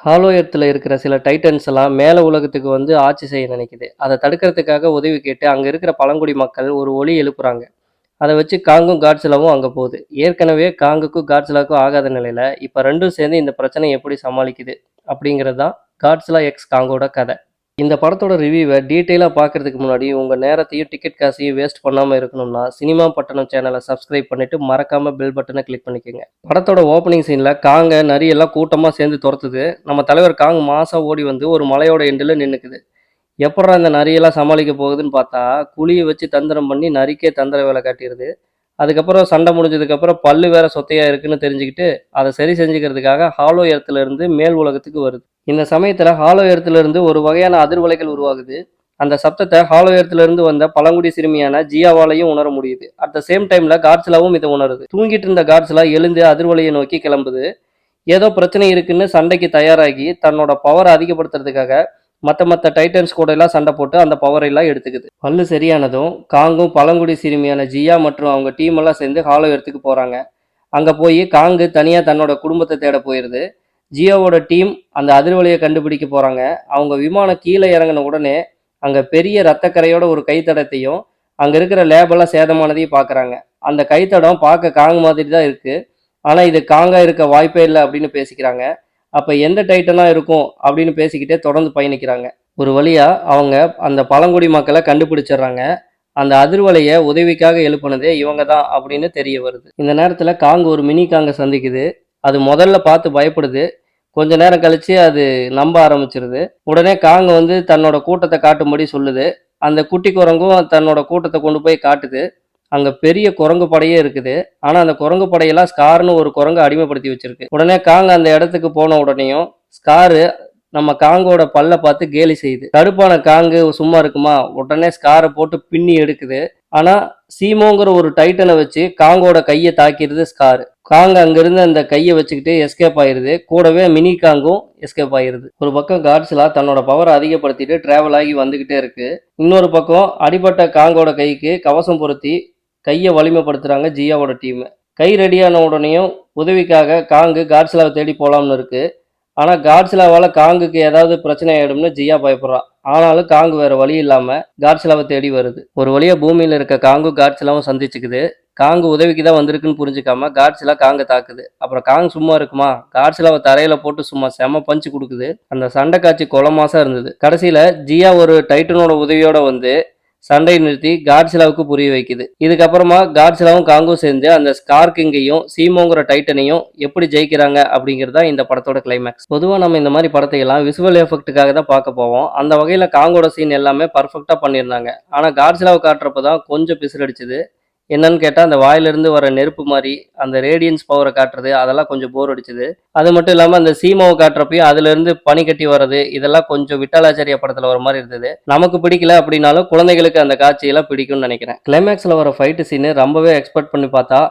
Hollow எர்த்தில் இருக்கிற சில Titans எல்லாம் மேல உலகத்துக்கு வந்து ஆட்சி செய்ய நினைக்குது. அதை தடுக்கிறதுக்காக உதவி கேட்டு அங்க இருக்கிற பழங்குடி மக்கள் ஒரு ஒலி எழுப்புறாங்க. அதை வச்சு காங்கும் காட்சிலாவும் அங்க போகுது. ஏற்கனவே காங்குக்கும் காட்சிலாவுக்கும் ஆகாத நிலையில இப்ப ரெண்டும் சேர்ந்து இந்த பிரச்சனையை எப்படி சமாளிக்குது அப்படிங்கிறது தான் காட்சிலா எக்ஸ் காங்கோட கதை. இந்த படத்தோட ரிவ்யூவை டீட்டெயிலாக பார்க்கறதுக்கு முன்னாடி உங்கள் நேரத்தையும் டிக்கெட் காசையும் வேஸ்ட் பண்ணாமல் இருக்கணும்னா சினிமா பட்டணம் சேனலை சப்ஸ்கிரைப் பண்ணிட்டு மறக்காம பெல் பட்டனை கிளிக் பண்ணிக்கோங்க. படத்தோட ஓப்பனிங் சீனில் காங்க நரியெல்லாம் கூட்டமாக சேர்ந்து துரத்துது. நம்ம தலைவர் காங் மாசா ஓடி வந்து ஒரு மலையோட எண்டில் நின்றுக்குது. எப்படா இந்த நரியெல்லாம் சமாளிக்க போகுதுன்னு பார்த்தா குழியை வச்சு தந்திரம் பண்ணி நரிக்கே தந்திர வேலை காட்டிடுது. அதுக்கப்புறம் சண்டை முடிஞ்சதுக்கப்புறம் பல்லு வேற சொத்தையாக இருக்குன்னு தெரிஞ்சுக்கிட்டு அதை சரி செஞ்சுக்கிறதுக்காக ஹாலோ எர்த்துல இருந்து மேல் உலகத்துக்கு வருது. இந்த சமயத்தில் ஹாலோ எர்த்துல இருந்து ஒரு வகையான அதிர்வலைகள் உருவாகுது. அந்த சப்தத்தை ஹாலோ எர்த்துல இருந்து வந்த பழங்குடி சிறுமியான ஜியாவாலையும் உணர முடியுது. அட் த சேம் டைம்ல காட்சிலாவும் இதை உணருது. தூங்கிட்டு இருந்த காட்சிலா எழுந்து அதிர்வலையை நோக்கி கிளம்புது. ஏதோ பிரச்சனை இருக்குன்னு சண்டைக்கு தயாராகி தன்னோட பவரை அதிகப்படுத்துறதுக்காக மற்ற டைட்டன்ஸ் கூட எல்லாம் சண்டை போட்டு அந்த பவரை எல்லாம் எடுத்துக்குது. பல்லு சரியானதும் காங்கும் பழங்குடி சிறுமியான ஜியா மற்றும் அவங்க டீம் எல்லாம் சேர்ந்து ஹாலோ எர்த்துக்கு போறாங்க. அங்க போய் காங்கு தனியா தன்னோட குடும்பத்தை தேட போயிருது. ஜியோவோட டீம் அந்த அதிர்வலையை கண்டுபிடிக்க போறாங்க. அவங்க விமானம் கீழே இறங்கின உடனே அங்க பெரிய ரத்தக்கரையோட ஒரு கைத்தடத்தையும் அங்க இருக்கிற லேபெல்லாம் சேதமானதையும் பாக்குறாங்க. அந்த கைத்தடம் பார்க்க காங் மாதிரி தான் இருக்கு. ஆனா இது காங்கா இருக்க வாய்ப்பே இல்லை அப்படின்னு பேசிக்கிறாங்க. அப்ப எந்த டைட்டனா இருக்கும் அப்படின்னு பேசிக்கிட்டே தொடர்ந்து பயணிக்கிறாங்க. ஒரு வழியா அவங்க அந்த பழங்குடி மக்களை கண்டுபிடிச்சிடுறாங்க. அந்த அதிர்வலையை உதவிக்காக எழுப்புனதே இவங்க தான் அப்படின்னு தெரிய வருது. இந்த நேரத்துல காங் ஒரு மினி காங்கை சந்திக்குது. அது முதல்ல பார்த்து பயப்படுது. கொஞ்ச நேரம் கழிச்சு அது நம்ப ஆரம்பிச்சிருது. உடனே காங் வந்து தன்னோட கூட்டத்தை காட்டும்படி சொல்லுது. அந்த குட்டி குரங்கும் தன்னோட கூட்டத்தை கொண்டு போய் காட்டுது. அங்க பெரிய குரங்கு படையே இருக்குது. ஆனா அந்த குரங்கு படையெல்லாம் ஸ்கார்னு ஒரு குரங்கு அடிமைப்படுத்தி வச்சிருக்கு. உடனே காங் அந்த இடத்துக்கு போன உடனேயும் ஸ்காரு நம்ம காங்கோட பல்ல பார்த்து கேலி செய்யுது. கடுப்பான காங்கு சும்மா இருக்குமா? உடனே ஸ்காரை போட்டு பின்னி எடுக்குது. ஆனா சீமோங்கிற ஒரு டைட்டனை வச்சு காங்கோட கையை தாக்கிடுது ஸ்கார். காங் அங்கிருந்து அந்த கையை வச்சுக்கிட்டு எஸ்கேப் ஆயிருது. கூடவே மினி காங்கும் எஸ்கேப் ஆயிருது. ஒரு பக்கம் காட்ஸ்லா தன்னோட பவரை அதிகப்படுத்திட்டு டிராவல் ஆகி வந்துகிட்டே இருக்கு. இன்னொரு பக்கம் அடிபட்ட காங்கோட கைக்கு கவசம் பொருத்தி கையை வலிமைப்படுத்துறாங்க ஜியாவோட டீம். கை ரெடியான உடனேயும் உதவிக்காக காங்கு காட்ஸ்லாவை தேடி போலாம்னு இருக்கு. ஆனா காட்ஸ்லாவால காங்குக்கு ஏதாவது பிரச்சனை ஆயிடும்னு ஜியா பயப்படுறா. ஆனாலும் காங்கு வேற வழி இல்லாம காட்ஸ்லாவை தேடி வருது. ஒரு வழியா பூமியில இருக்க காங்கு காட்ஸ்லாவும் சந்திச்சுக்குது. காங்கு உதவிக்கு தான் வந்திருக்குன்னு புரிஞ்சுக்காம காட்ஸ்லா காங்க தாக்குது. அப்புறம் காங் சும்மா இருக்குமா? காட்ஸ்லாவை தரையில போட்டு சும்மா செம பஞ்சு கொடுக்குது. அந்த சண்டை காட்சி கொலமாசா இருந்தது. கடைசியில ஜியா ஒரு டைட்டனோட உதவியோட வந்து சண்டையை நிறுத்தி காட்ஸ்லாவுக்கு புரிய வைக்குது. இதுக்கப்புறமா காட்ஸ்லாவும் காங்கும் சேர்ந்து அந்த ஸ்கார் கிங்கையும் சீமோங்கிற டைட்டனையும் எப்படி ஜெயிக்கிறாங்க அப்படிங்கிறது தான் இந்த படத்தோட கிளைமேக்ஸ். பொதுவாக நம்ம இந்த மாதிரி படத்தை எல்லாம் விசுவல் எஃபெக்ட்டுக்காக தான் பார்க்க போவோம். அந்த வகையில் காங்கோட சீன் எல்லாமே பர்ஃபெக்டாக பண்ணியிருந்தாங்க. ஆனால் காட்ஸ்லாவை காட்டுறப்ப தான் கொஞ்சம் பிசுறடிச்சுது. என்னன்னு கேட்டால் அந்த வாயிலிருந்து வர நெருப்பு மாதிரி அந்த ரேடியன்ஸ் பவரை காட்டுறது அதெல்லாம் கொஞ்சம் போர் அடிச்சுது. அது மட்டும் இல்லாமல் அந்த சீமாவை காட்டுறப்பையும் அதுலேருந்து பனி கட்டி வர்றது இதெல்லாம் கொஞ்சம் விட்டாலாச்சாரிய படத்தில் வர மாதிரி இருந்தது. நமக்கு பிடிக்கல அப்படின்னாலும் குழந்தைகளுக்கு அந்த காட்சியெல்லாம் பிடிக்கும்னு நினைக்கிறேன். கிளைமேக்ஸில் வர ஃபைட்டு சீனு ரொம்பவே எக்ஸ்பெக்ட் பண்ணி பார்த்தா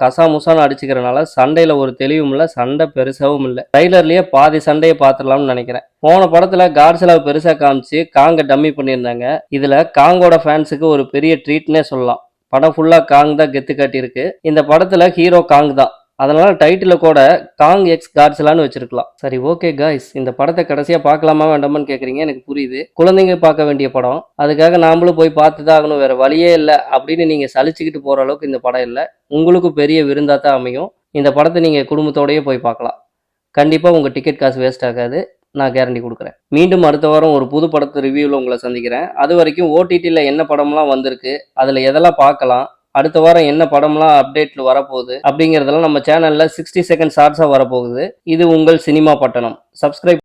கசா முசான்னு அடிச்சுக்கிறனால சண்டையில் ஒரு தெளிவும் இல்லை, சண்டை பெருசாகவும் இல்லை. ட்ரைலர்லேயே பாதி சண்டையை பார்த்துடலாம்னு நினைக்கிறேன். போன படத்தில் காட்ஸ்லாவை பெருசாக காமிச்சு காங்கை டம்மி பண்ணியிருந்தாங்க. இதில் காங்கோட ஃபேன்ஸுக்கு ஒரு பெரிய ட்ரீட்னே சொல்லலாம். படம் ஃபுல்லா காங் தான் கெத்து காட்டியிருக்கு. இந்த படத்துல ஹீரோ காங் தான். அதனால டைட்டில கூட காங் எக்ஸ் காட்ஸ்லான்னு வச்சிருக்கலாம். சரி, ஓகே காய்ஸ், இந்த படத்தை கடைசியா பார்க்கலாமா வேண்டாமான்னு கேக்குறீங்க. எனக்கு புரியுது, குழந்தைங்க பார்க்க வேண்டிய படம். அதுக்காக நாமளும் போய் பார்த்துதான் ஆகணும், வேற வழியே இல்லை அப்படின்னு நீங்க சலிச்சுக்கிட்டு போற அளவுக்கு இந்த படம் இல்லை. உங்களுக்கு பெரிய விருந்தா தான் அமையும். இந்த படத்தை நீங்க குடும்பத்தோடயே போய் பார்க்கலாம். கண்டிப்பா உங்க டிக்கெட் காசு வேஸ்ட் ஆகாது, நான் கேரண்டி கொடுக்குறேன். மீண்டும் அடுத்த வாரம் ஒரு புது படத்தை ரிவ்யூவில் உங்களை சந்திக்கிறேன். அது வரைக்கும் ஓடிடியில் என்ன படம்லாம் வந்திருக்கு, அதில் எதெல்லாம் பார்க்கலாம், அடுத்த வாரம் என்ன படம்லாம் அப்டேட்டில் வரப்போகுது அப்படிங்கிறதெல்லாம் நம்ம சேனலில் 60 செகண்ட் ஷார்ட்ஸாக வரப்போகுது. இது உங்கள் சினிமா பட்டணம். சப்ஸ்கிரைப்